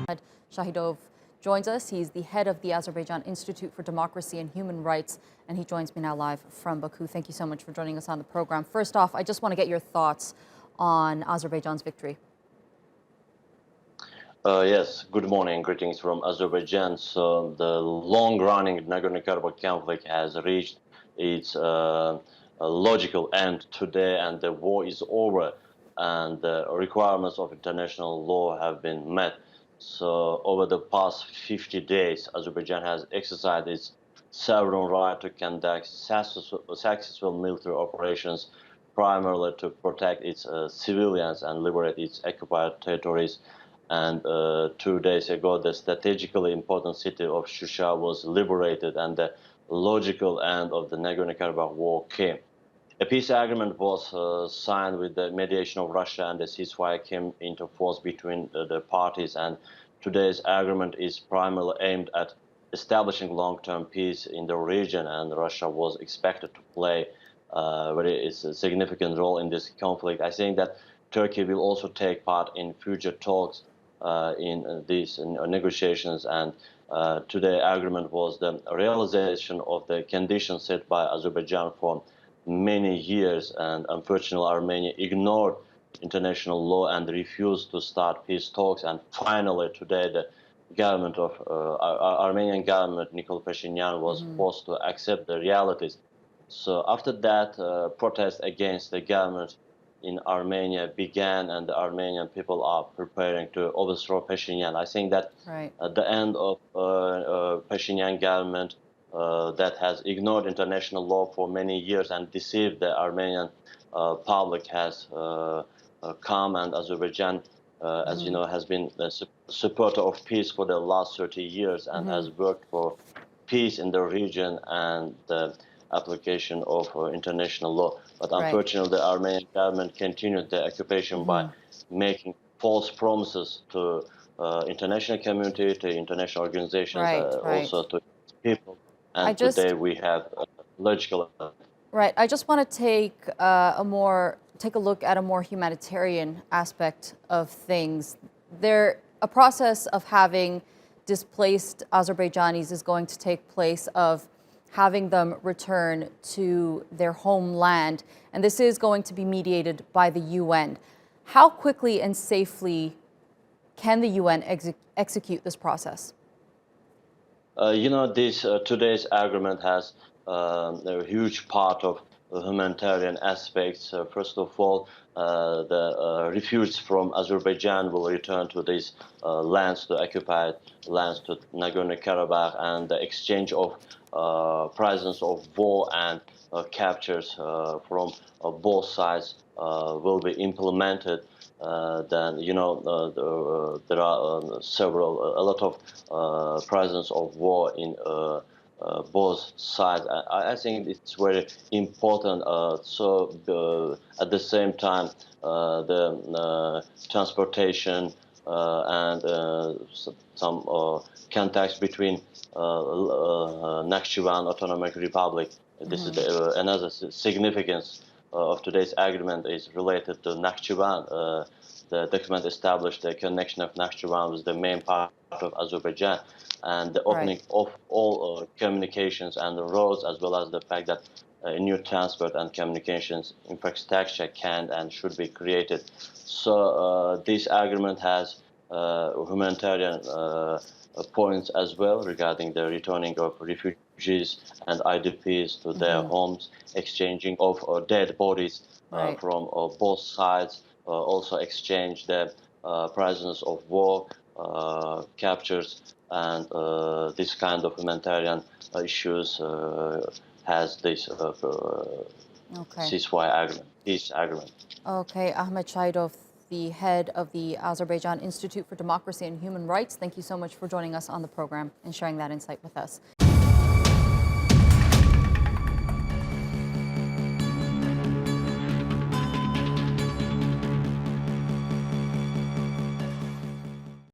Ahmad Shahidov joins us. He's the head of the Azerbaijan Institute for Democracy and Human Rights, and he joins me now live from Baku. Thank you so much for joining us on the program. First off, I just want to get your thoughts on Azerbaijan's victory. Yes, good morning. Greetings from Azerbaijan. So the long-running Nagorno-Karabakh conflict has reached its logical end today, and the war is over, and the requirements of international law have been met. So over the past 50 days, Azerbaijan has exercised its sovereign right to conduct successful military operations, primarily to protect its civilians and liberate its occupied territories. And 2 days ago, the strategically important city of Shusha was liberated, and the logical end of the Nagorno-Karabakh war came. A peace agreement was signed with the mediation of Russia, and the ceasefire came into force between the parties. And today's agreement is primarily aimed at establishing long-term peace in the region, and Russia was expected to play a very significant role in this conflict. I think that Turkey will also take part in future talks in these negotiations, and today's agreement was the realization of the conditions set by Azerbaijan for many years, and unfortunately Armenia ignored international law and refused to start peace talks. And finally today the government of Armenian government, Nikol Pashinyan, was forced to accept the realities. So after that, protests against the government in Armenia began, and the Armenian people are preparing to overthrow Pashinyan. I think that at the end of Pashinyan government that has ignored international law for many years and deceived the Armenian public has come, and Azerbaijan, as you know, has been a supporter of peace for the last 30 years and has worked for peace in the region and the application of international law. But unfortunately, the Armenian government continued the occupation by making false promises to international community, to international organizations, also to people. And today we have logical. Right. I just want to take a look at a more humanitarian aspect of things. A process of having displaced Azerbaijanis is going to take place of having them return to their homeland, and this is going to be mediated by the UN. How quickly and safely can the UN execute this process? You know, today's agreement has a huge part of humanitarian aspects. First of all, the refugees from Azerbaijan will return to these lands, to occupied lands, to Nagorno-Karabakh, and the exchange of prisoners of war and captures from both sides will be implemented. Then, you know, there are a lot of prisoners of war in both sides. I think it's very important. At the same time, the transportation and some contacts between Nakhchivan Autonomous Republic. This is another significance of today's agreement is related to Nakhchivan. The document established the connection of Nakhchivan with the main part of Azerbaijan, and the opening of all communications and the roads, as well as the fact that new transport and communications infrastructure can and should be created. So this agreement has humanitarian points as well regarding the returning of refugees and IDPs to their homes, exchanging of dead bodies from both sides, also exchange the prisoners of war, captures, and this kind of humanitarian issues has this ceasefire agreement, peace agreement. Okay, Ahmad Shahidov, the head of the Azerbaijan Institute for Democracy and Human Rights, thank you so much for joining us on the program and sharing that insight with us.